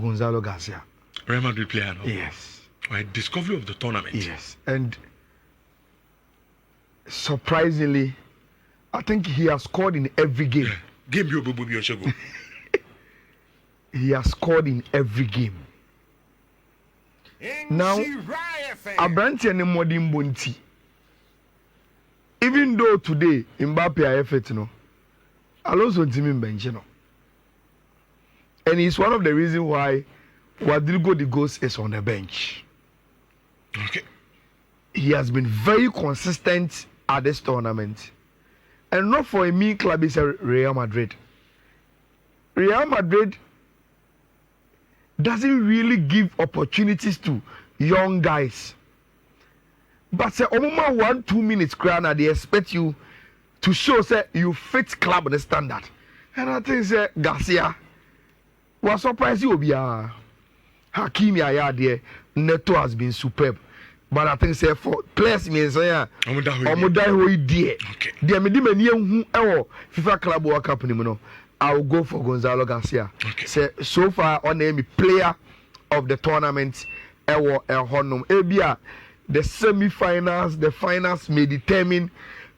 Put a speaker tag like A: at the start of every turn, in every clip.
A: Gonzalo Garcia.
B: Real Madrid player, no?
A: Yes.
B: Right, discovery of the tournament.
A: Yes. And surprisingly, I think he has scored in every game.
B: Game you
A: He has scored in every game. Now, Abranti and Modin Bunti. Even though today Mbappe effort, no, Alonso Timin Benchino. And it's one of the reasons why Rodrigo de Gos is on the bench.
B: Okay.
A: He has been very consistent at this tournament. And not for a mean club, it's Real Madrid. Real Madrid doesn't really give opportunities to young guys. But say, Omuma 1-2 minutes, Grana, they expect you to show say you fit club the standard. And I think say Garcia was surprised you be Hakimi Ayade Neto has been superb. But I think say for players me say Omudai dear. Dear me who FIFA Club World Cup no. I will go for Gonzalo Garcia.
B: Okay.
A: Say so far on the player of the tournament honum. Ebia the semi-finals, the finals may determine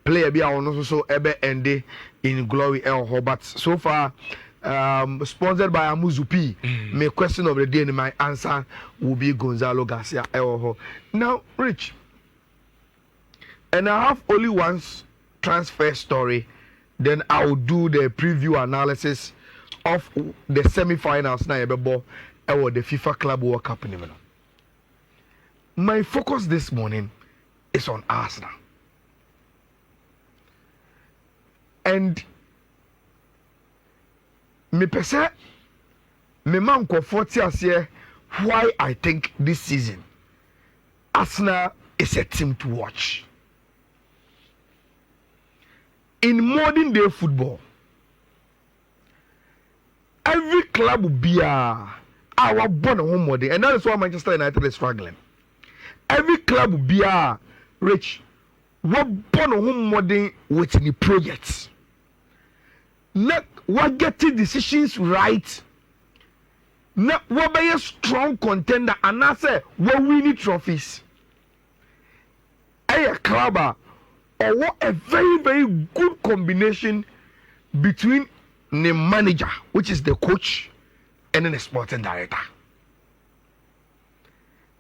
A: player be also ebe ende in glory but so far sponsored by Amuzupi. My question of the day and my answer will be Gonzalo Garcia. Now, Rich, and I have only one transfer story. Then I will do the preview analysis of the semi-finals now the FIFA Club World Cup. My focus this morning is on Arsenal. And me pese me man ko 40 years why I think this season Arsenal is a team to watch. In modern day football, every club will be our born home model, and that is why Manchester United is struggling. Every club will be rich. What born home model with the projects. Not what getting decisions right. Not what be a strong contender and I say what winning trophies. A club or what a very, very good combination between the manager, which is the coach, and then the sporting director.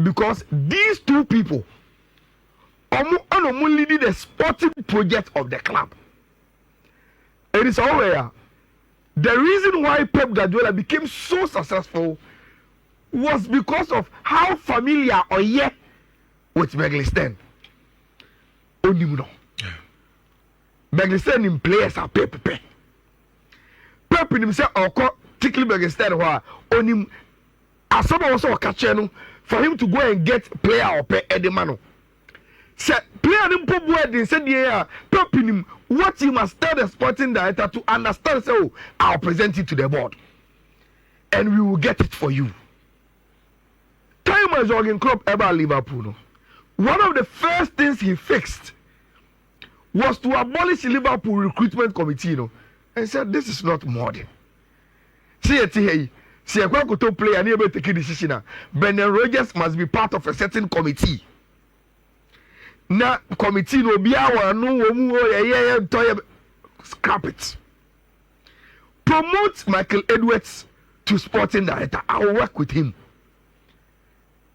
A: Because these two people are leading the sporting project of the club. It is all the reason why Pep Guardiola became so successful was because of how familiar or with Beglisten. Only Beglisten in players are Pep. Pep in himself or particularly Beglisten who only as someone also catch for him to go and get player or pay Edemano. Say player didn't put word in said Pep in him what he must tell the sporting director to understand. So I'll present it to the board and we will get it for you. Time as Jurgen Klopp ever Liverpool. One of the first things he fixed was to abolish the Liverpool recruitment committee, and said this is not modern. See a quack player and able to take a decision. Brendan Rodgers must be part of a certain committee. Na committee no be our no scrap it. Promote Michael Edwards to sporting director. I will work with him.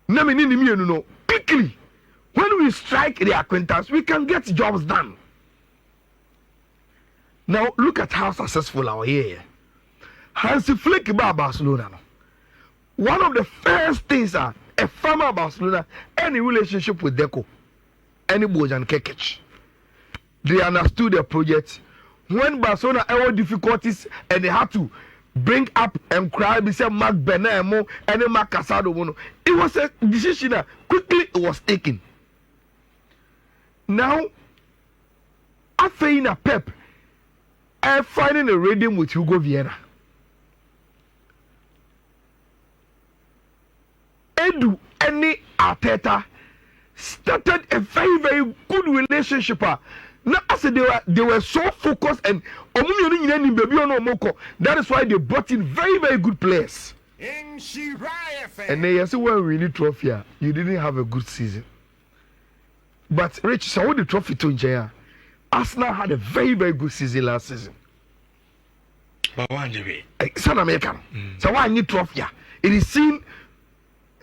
A: Na me no quickly. When we strike the acquaintance, we can get jobs done. Now look at how successful our year. Hansi Flick about Barcelona. One of the first things a farmer Barcelona any relationship with Deco. Any Bojan Kekich. They understood the project. When Barcelona had difficulties and they had to bring up and cry, they said Mark Benemo and then Mark Casado. It was a decision that quickly it was taken. Now, after in a Pep, I'm finding a rhythm with Hugo Viera. Edu any Arteta started a very, very good relationship. Now, I said they were so focused and that is why they brought in very, very good players. And then you say, when we need trophy, you didn't have a good season. But Rich, so what the trophy to Njaya? Arsenal had a very, very good season last season.
B: But one day,
A: South American. So why need trophy? It is seen,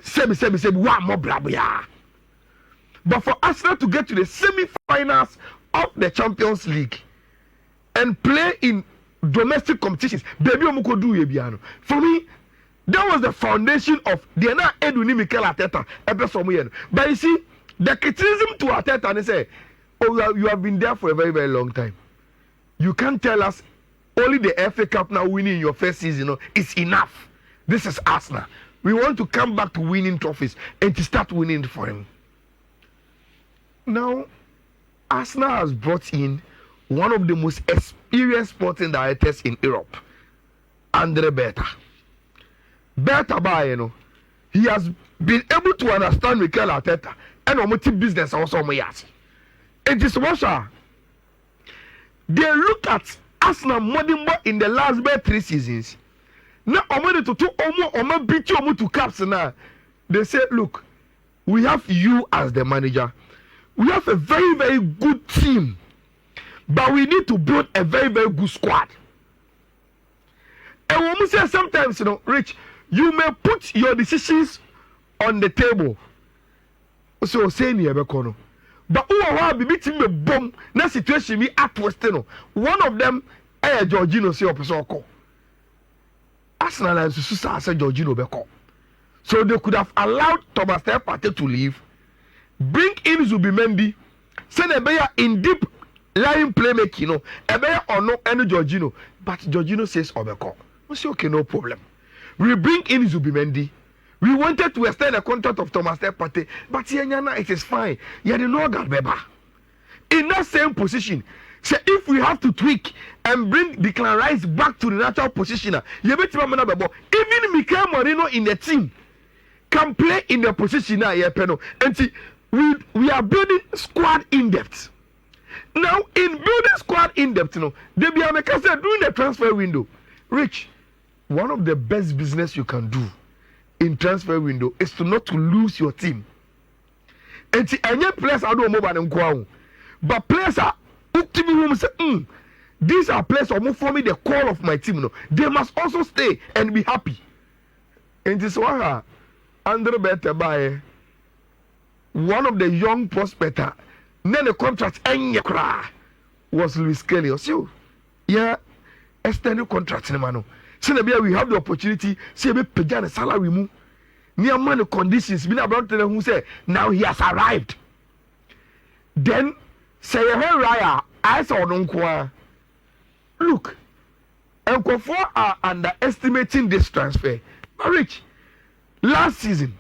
A: say, one more blah blah. But for Arsenal to get to the semi-finals of the Champions League and play in domestic competitions, baby, for me, that was the foundation of the now Edwin Mikel Arteta. But you see, the criticism to Arteta, and they say, "Oh, you have been there for a very, very long time. You can't tell us only the FA Cup now winning your first season is enough. This is Arsenal. We want to come back to winning trophies and to start winning for him." Now, Arsenal has brought in one of the most experienced sporting directors in Europe, Andre Berta. Berta, he has been able to understand Mikel Arteta and Omoti business also. It is Russia. They look at Arsenal modern in the last 3 seasons. Now, Omo beat you to caps now. They say, look, we have you as the manager. We have a very, very good team, but we need to build a very, very good squad. And when we say sometimes, Rich, you may put your decisions on the table. So say ni ebekono. But who are be team me bomb na situation me at Western. One of them Georgino say opese oko. Arsenal and Susa say Georgino beko. So they could have allowed Thomas Partey to leave. Bring in Zubimendi, send a bear in deep line playmaking, a bear or no any Georgino. But Georgino says Obeko. We say okay, no problem. We bring in Zubimendi. We wanted to extend the contract of Thomas Partey, but it is fine. You didn't know that, Beba. In that same position, say if we have to tweak and bring Declan Rice back to the natural position, you bet even Mikel Merino in the team can play in the position now. And see, we are building squad in depth. Now, in building squad in depth, they be during the transfer window. Rich, one of the best business you can do in transfer window is to not to lose your team. And see, any players are doing mobile, but players are say, these are players who for me the call of my team. They must also stay and be happy. And this one, Andre Berta one of the young prospects, then the contract was Luis Kelly. So, yeah, extended contract in Mano. So we have the opportunity, say we pay the salary move. Near money conditions, been about to who say now he has arrived. Then say Raya, I saw Donkwa. Look, Uncle Four are underestimating this transfer. Rich, last season,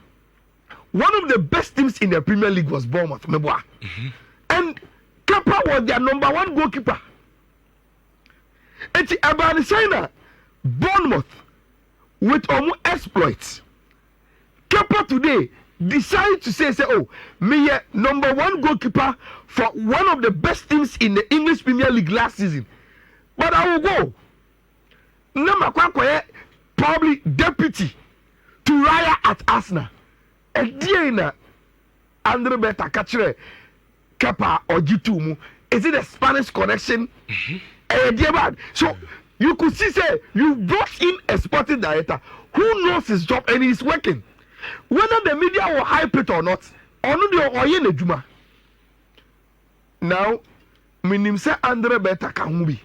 A: one of the best teams in the Premier League was Bournemouth, and Kepa was their number 1 goalkeeper. And about China, Bournemouth with almost exploits. Kepa today decided to say, oh, me number 1 goalkeeper for one of the best teams in the English Premier League last season. But I will go. Nama probably deputy to Raya at Arsenal. And Diana Andre Berta Kachre Kepa or G2. Is it a Spanish connection? So you could see, say, you brought in a sporting director who knows his job and he's working. Whether the media will hype it or not, now, my say Andre Berta Kahubi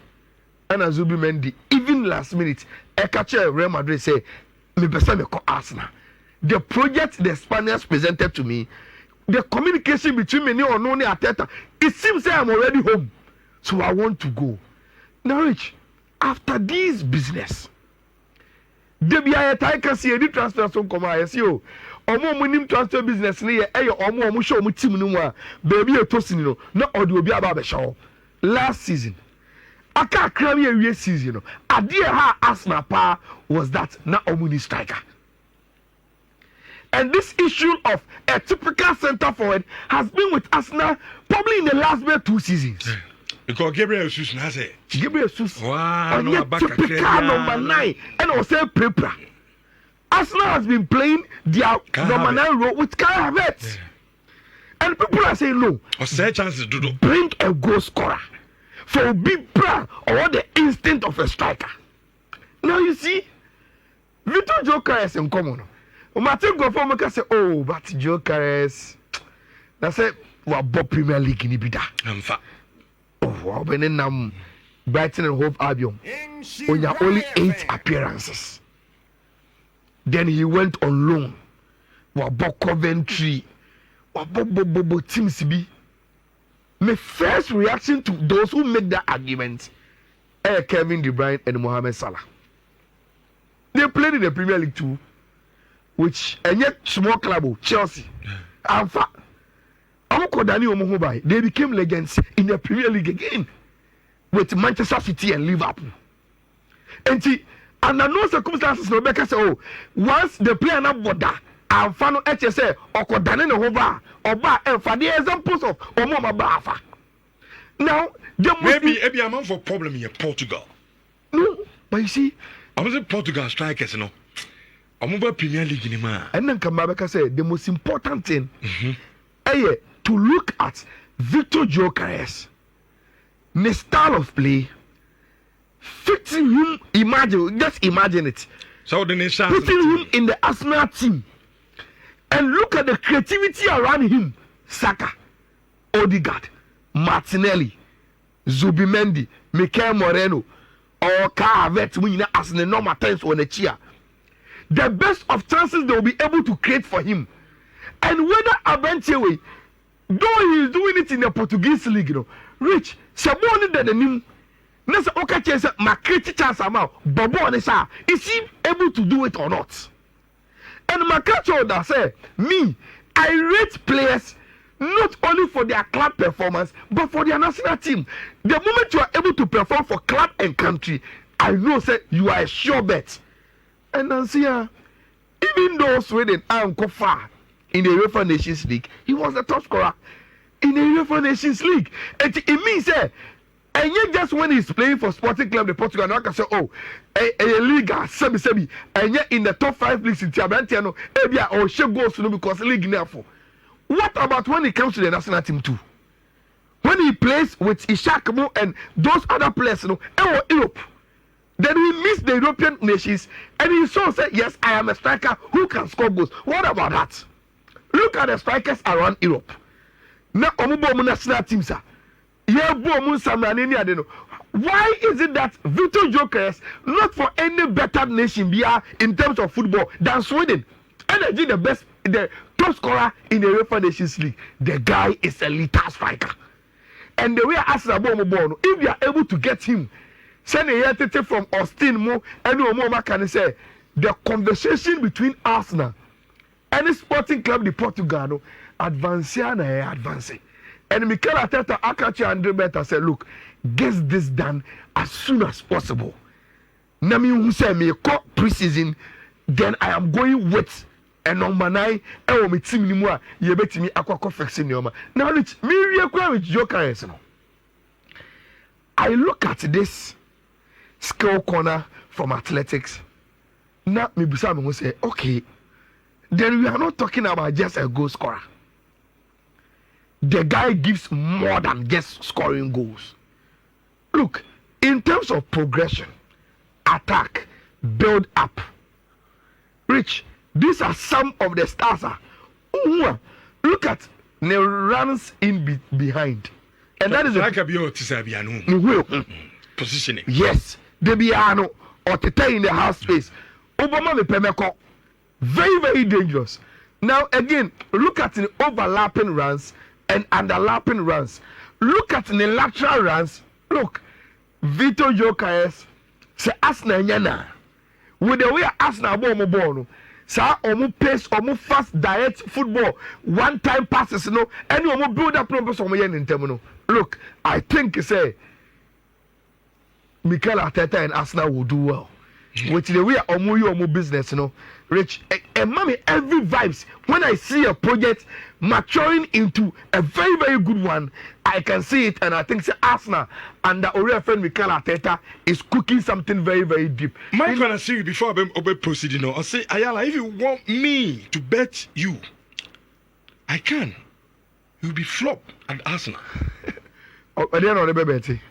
A: and Azubi Mendy, even last minute, a catcher Real Madrid say, me besa me call Arsenal. The project the Spaniards presented to me, the communication between me and Arteta, it seems I'm already home. So I want to go. Now, Rich, after this business, there be a time can see any transfer from Koma. See you. Omo munim transfer business ni omo show mu team no baby e tosin no na ode obi aba be show. Last season, aka krami ewie season no. Ade ha Arsenal pa was that na omo ni striker. And this issue of a typical centre forward has been with Arsenal probably in the last 2 seasons.
B: Because Gabriel Jesus has it.
A: Gabriel Jesus.
B: Wow, no,
A: typical number 9. And also Prepra. Arsenal has been playing their number 9 role with Kai Havertz. And people are saying no. Bring a goal scorer for a big plan or the instinct of a striker. Now you see, Victor Gyökeres in common. Martin Goffo say, oh, but Gyökeres. That's it. What Bob Premier League in Ibida. Oh, when Brighton and Hove Albion. On your only 8 appearances. Then he went on loan. What Bob Coventry. What Bob Teams be. My first reaction to those who make that argument are Kevin De Bruyne and Mohamed Salah. They played in the Premier League too, which and yet small club Chelsea. In fact, they became legends in the Premier League again with Manchester City and Liverpool. And under no circumstances, Rebecca said, "Oh, once the player na border and fan HSA or Kodane no hoba or ba and for the examples of Omoma Bafa." Now,
B: maybe a man for problem in Portugal.
A: No, but you see,
B: I was a Portugal strikers, no. I'm over Premier League in man.
A: And then Kamabeka said the most important thing to look at Victor Gyökeres, the style of play, fitting him, just imagine it.
B: So the nation
A: putting him in the Arsenal team. And look at the creativity around him. Saka, Odegaard, Martinelli, Zubimendi, Mikel Moreno, or Kai Havertz winning as the normal times on the chair. The best of chances they will be able to create for him. And whether Abentewe, though he is doing it in the Portuguese league, you know, Rich, Saboni de Nim, Nessa Okache said, my creative chance amount, Bobo Nessa, is he able to do it or not? And my catcher that said, me, I rate players not only for their club performance, but for their national team. The moment you are able to perform for club and country, I know say you are a sure bet. And Garcia, even though Sweden and far in the UEFA Nations League, he was the top scorer in the UEFA Nations League. And it means and yet just when he's playing for Sporting Club de Portugal, now I can say, oh, a Liga, sebi, and yet in the top 5 leagues in Tiabantiano, Ebia or she goes to because league therefore. What about when it comes to the national team too? When he plays with Ishakamo and those other players, Europe, then he missed the European nations and he saw say, yes, I am a striker who can score goals. What about that? Look at the strikers around Europe. Now, Omubo national teams are. Why is it that Victor Gyökeres not for any better nation in terms of football than Sweden? Energy the best, the top scorer in the UEFA Nations League. The guy is a lethal striker. And the way Arsenal if they are able to get him, send a year from Austin Mo and Omoma can say the conversation between Arsenal and the Sporting Club de Portugal advancing. And Mikel Arteta, Akachi and Beta said, look, get this done as soon as possible. Nami who say me call preseason, then I am going with a number 9 and me team anymore. You bet me aqua fixing your. Now me with Gyökeres. I look at this skill corner from athletics. Now me Busam will say, okay, then we are not talking about just a goal scorer. The guy gives more than just scoring goals. Look, in terms of progression, attack, build up, Rich, these are some of the stars. Look at the runs in behind. And that is
B: like a positioning.
A: Yes, the Biano or Tete in the half space. Obama the Pemeko, very, very dangerous. Now, again, look at the overlapping runs and underlapping runs. Look at the lateral runs. Look, Victor Gyökeres say Arsenal nyana. With the way Arsenal born, say omu pace, omu fast direct football, one time passes, and omu build up numbers omu yen in term. Look, I think say Mikel Arteta and Arsenal will do well. With the way omu business, Rich, and mommy, every vibes. When I see a project maturing into a very, very good one, I can see it, and I think Arsenal and the Oriel friend Mikel Arteta is cooking something very, very deep.
B: My can I see you before I proceed? I say, Ayala, if you want me to bet you, I can. You'll be flop at Arsenal.
A: I don't know the baby.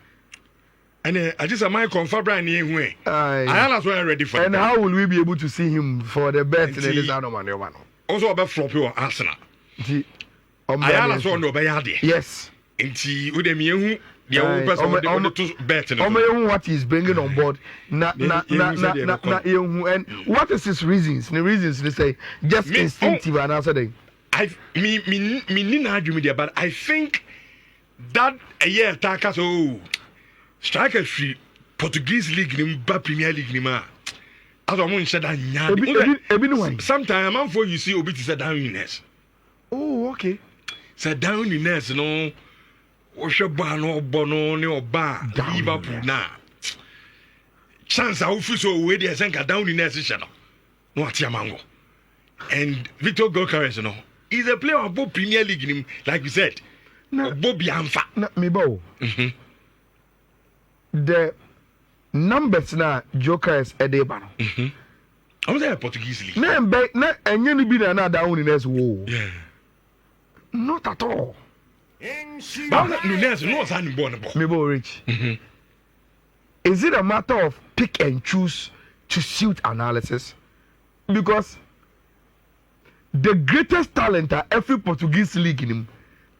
B: And I just my confirm Brian anyway. Ayala's well ready for.
A: And how will we be able to see him for the bet in this one?
B: Also about flop your Arsenal. Ayala's one no bayadi.
A: Yes.
B: Inti udemi
A: what he's bringing on board. And what is his reasons? The reasons they say just instinctive and answer them.
B: But I think that a year Takaso striker free Portuguese league in Premier League Nima. As a woman said, sometime I'm for you see Obi to say downiness.
A: Oh, okay.
B: Say downiness, no. Oshobano Bono no bar Liverpool now. Chance I will feel so way there send downiness channel. No Atiamango. And Victor Gokares, you know, he's a player of both Premier League, like you said. Bobby Amfa.
A: The numbers now, Jokers at the bar.
B: I was there Portuguese league.
A: And you be another down in this war.
B: Yeah.
A: Not at all.
B: But Nunes knows I'm born about.
A: Mebo Rich. Is it a matter of pick and choose to suit analysis? Because the greatest talent at every Portuguese league in him,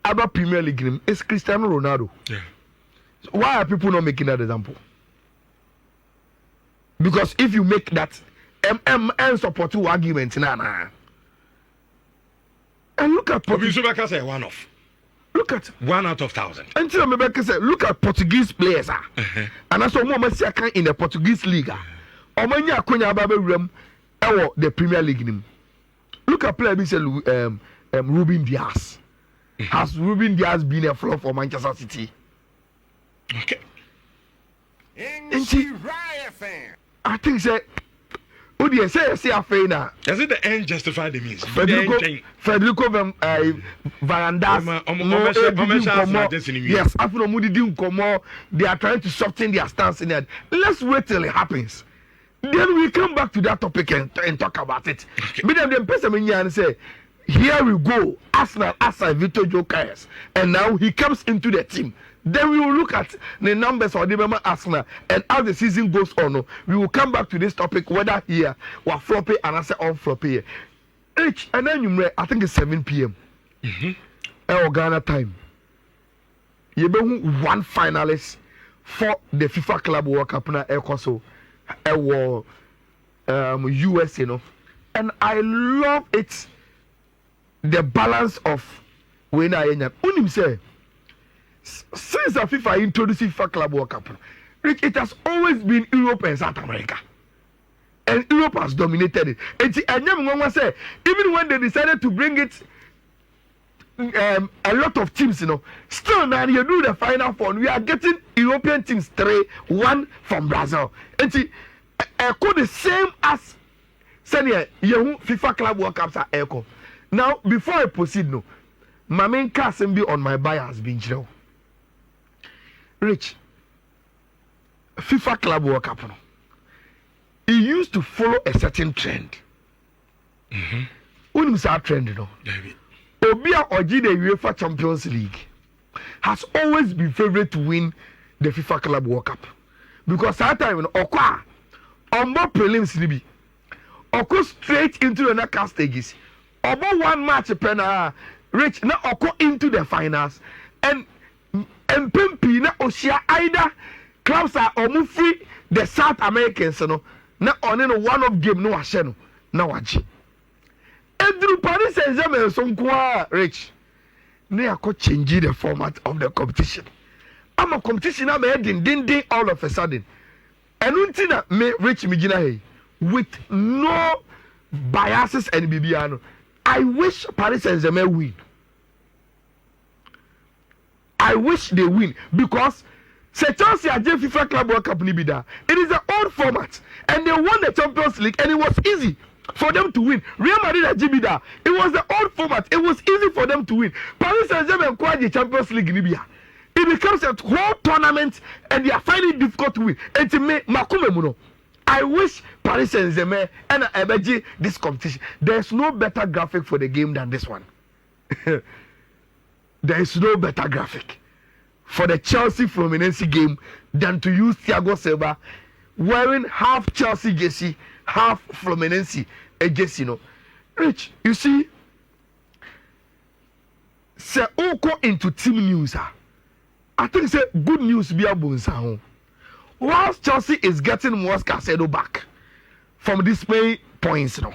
A: other Premier League in him, is Cristiano Ronaldo.
B: Yeah.
A: So why are people not making that example? Because if you make that support to argument, and look at
B: one off.
A: Look at
B: 1 out of 1,000.
A: Until Rebecca said, look at Portuguese players, and I saw more in the Portuguese league. Omanya Konya Babe Rem, the Premier League. Look at player Ruben Diaz. Has Ruben Diaz been a flop for Manchester City?
B: Okay.
A: I think say say a fair.
B: Does it the end justify the means?
A: Federico Varandas. Yes, after Mudi didn't come more, they are trying to soften their stance in it. Let's wait till it happens. Then we come back to that topic and talk about it. But then the person and say, here we go, Arsenal, Victor Jokers, and now he comes into the team. Then we will look at the numbers of the member Arsenal, and as the season goes on, we will come back to this topic whether here or floppy and answer on floppy. And then I think it's 7 p.m. Ghana time. You be one finalist for the FIFA Club World Cup na Ecoso, US, you know, and I love it. The balance of when I unim say. Since the FIFA introduced FIFA Club World Cup, it has always been Europe and South America. And Europe has dominated it. And say, even when they decided to bring it, a lot of teams, you know, still now you do the final four. We are getting European teams 3-1 from Brazil. And echo the same as Senior FIFA Club World Cups are echo. Now, before I proceed, no, my main cast be on my buy has been jail. Rich, FIFA Club World Cup, no, he used to follow a certain trend. When you say trend, you know, Obia Oji the UEFA Champions League has always been favorite to win the FIFA Club World Cup because that time, you know, Okwa on more prelims, Libi, Oko straight into the knockout stages. About one match, Pena Rich now Oko into the finals and. MPP na Oshia either clubs are free the South Americans no na on one of game no ahye no na waji Andrew Paris Saint-Germain so nko Rich na yakọ change the format of the competition. I'm a competition na be ding all of a sudden enunti na me Rich Migina hey with no biases and bibiano. I wish Paris Saint-Germain win. I wish they win because Chelsea are FIFA Club World Cup Nibida. It is an old format and they won the Champions League and it was easy. for them to win. Real Madrid at Jibida, it was the old format. It was easy for them to win. Paris Saint-Germain acquired the Champions League in Libya. It becomes a whole tournament and they are finding it difficult to win. And to me, I wish Paris Saint-Germain and Ebeji this competition. There's no better graphic for the game than this one. There is no better graphic for the Chelsea Fluminense game than to use Thiago Silva wearing half Chelsea jersey, half Fluminense jersey. No, Rich, you see, say Oko into team news. I think say good news be a bonus. Whilst Chelsea is getting Moscasedo back from this pay points, no.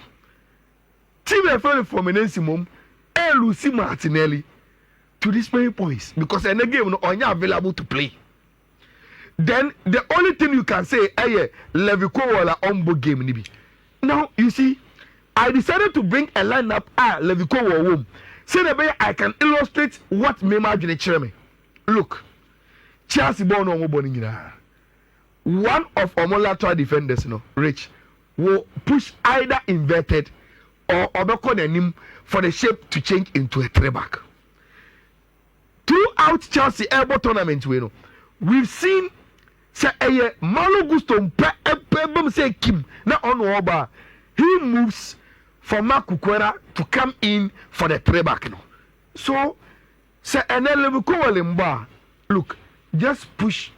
A: Team Fluminense mum, Lucy Martinelli to this many points because in the game no are available to play. Then the only thing you can say Levico wala ombo game nibi. Now you see, I decided to bring a lineup Levico wala home. Say the way I can illustrate what me imagine me. Look, Chelsea born no born one of our lateral defenders, Rich, will push either inverted or obeko the for the shape to change into a three back. Throughout Chelsea elbow tournament, we've seen say Malo Gusto say Kim na on Oba. He moves for Makukwera to come in for the three back. So say Limba, look, just push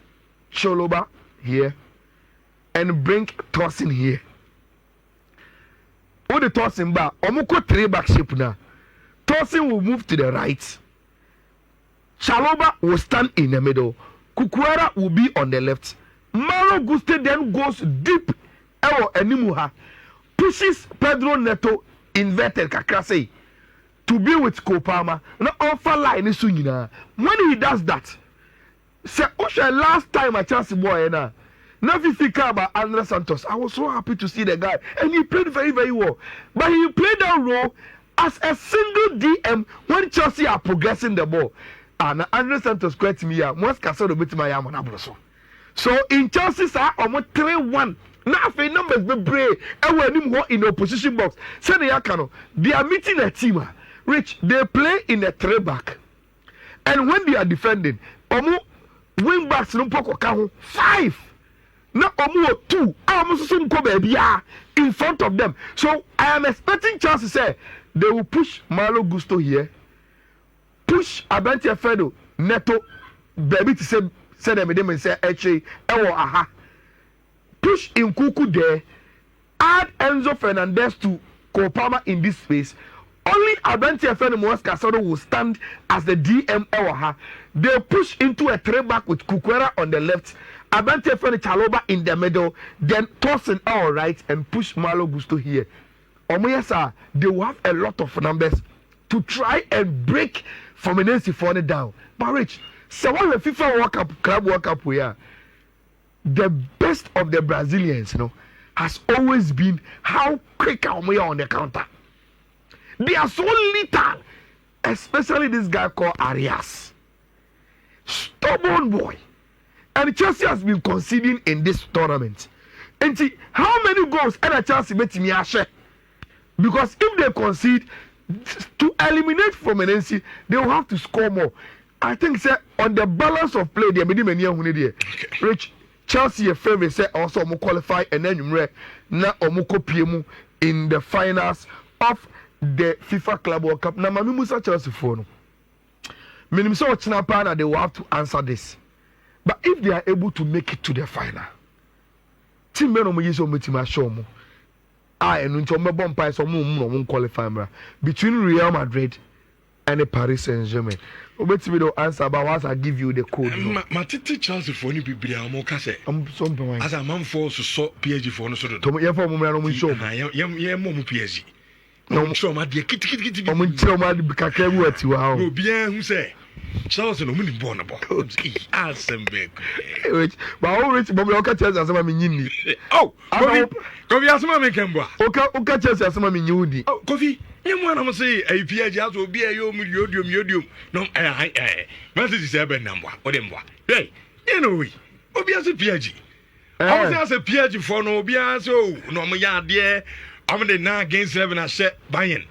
A: Choloba here and bring Tosin here. All the Tosin back, Omoko three back shape now. Tosin will move to the right. Chaloba will stand in the middle. Kukwera will be on the left. Malo Guste then goes deep. Enimuha pushes Pedro Neto inverted Kakrase to be with Kopama. No offer line is when he does that. Say, last time I chance boy na Fifika about Andre Santos. I was so happy to see the guy, and he played very, very well. But he played that role as a single DM when Chelsea are progressing the ball. And Andre Santos quite me once Casado bit my arm on so in Chelsea, sir, almost 3-1. Now, if numbers be brave, and when him in the opposition box, say they are meeting a team. Rich, they play in a three back, and when they are defending, wing backs no poko 5. Now, 2. In front of them. So I am expecting Chelsea say they will push Malo Gusto here. Push Abante Fedo Neto baby to say them and say aha. Push in Kuku there. Add Enzo Fernandez to Kopama in this space. Only Abante Fedo Casado will stand as the DM aha. They push into a three back with Kukwera on the left. Abante Fedo Chaloba in the middle. Then Tosin all right and push Malo Gusto here. Omoyesa, they will have a lot of numbers to try and break Fluminense for it down. But Rich, so what the FIFA World Cup club World Cup we are, the best of the Brazilians, has always been how quick we are on the counter. They are so lethal, especially this guy called Arias. Stubborn boy. And Chelsea has been conceding in this tournament. And see, how many goals and a Chelsea met me share? Because if they concede, to eliminate Fluminense, they will have to score more. I think say on the balance of play, they made many there. Rich Chelsea a favorite say also qualify and then you na omuko in the finals of the FIFA Club World Cup. Na mami musa Chelsea for no. Minim so chinapana they will have to answer this. But if they are able to make it to the final, team men omo yiso metima show mo. And qualify between Real Madrid and the Paris Saint-Germain. Wait me to answer about once I give you the code.
B: My titi Chelsea for any people I'm something as a man for so PSG for no sort of show. PSG. No, show my dear kitty. I'm tell my Kakemu at you. How bien who say Chelsea no money born about. But always, but we all catch us as a mini. Oh, Kofi asoma me kembo. Oka Chelsea asoma me nyudi. Oh, Kofi, you want to say a PSG will be a yodium. No, message say ben number. Odemwa. Hey, you know we. Obi as a PSG. I was as a PSG for no Bia so no me ya there. I'm the 9 against 11 I said Bayern.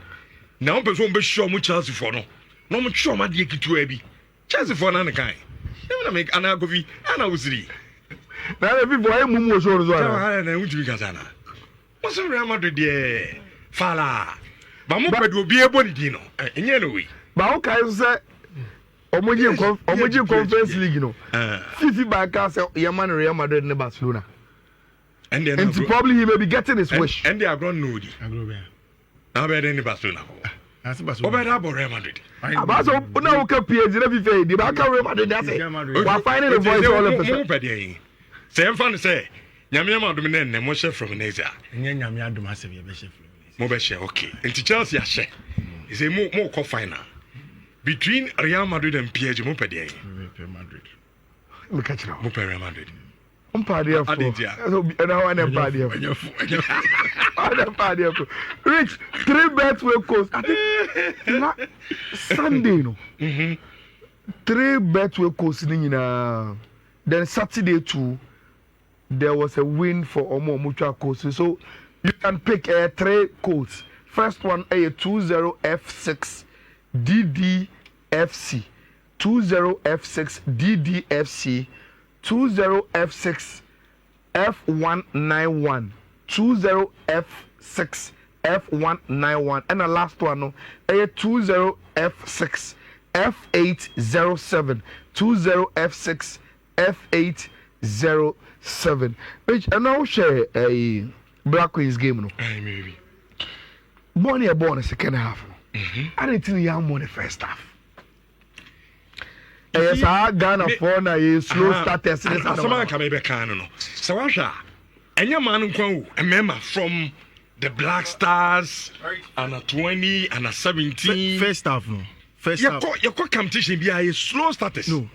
B: Now person be sure mu Chelsea for no. No mu sure ma de kitu abi. Chelsea for na kan. Never make ana go fi ana usiri.
A: Na le people ay mumu so so
B: ana. Na wuti bi kasa na. What's Real Madrid there? Fala. Ba mo pedu obi ebo ni di no. Enye no we.
A: Ba o kai say omoji conference league no. Fifi ba ka say Yaman Real Madrid and Barcelona. And probably he may be getting his wish.
B: And they are grown nudi. Now better than Barcelona. Over Real Madrid.
A: About so now we can PSG every day. The back of Real Madrid that's it. We're finding a voice all of us.
B: Same fun say. Nyamiama dominant ne mo chef from Asia.
C: Nyamiama do massive ye chef.
B: Mo be share okay. Into Chelsea share. He say mo co final. Between Real Madrid and PSG mo pe dey.
C: Madrid.
A: Me catch now.
B: Mo pe Real Madrid.
A: Party of Rich, 3 bets will cost. I think Sunday, no. 3 bets will cost. Then Saturday too, there was a win for Omo Mutual Coast. So you can pick 3 codes. First one a 20F6 DDFC, 20F6 DDFC. 20F6 F191 20F6 F191 and the last one no 20F6 F807 20F6 F807 which and now share a Black Queens game no
B: maybe
A: born second half I didn't think you money first half. Yes, I Ghana for na slow starters.
B: Someone come be can no. So washa. Enya man nkwan a member from the Black Stars and a 20 and a 17.
C: First half no. First half.
B: Your competition be a slow starters.
C: No.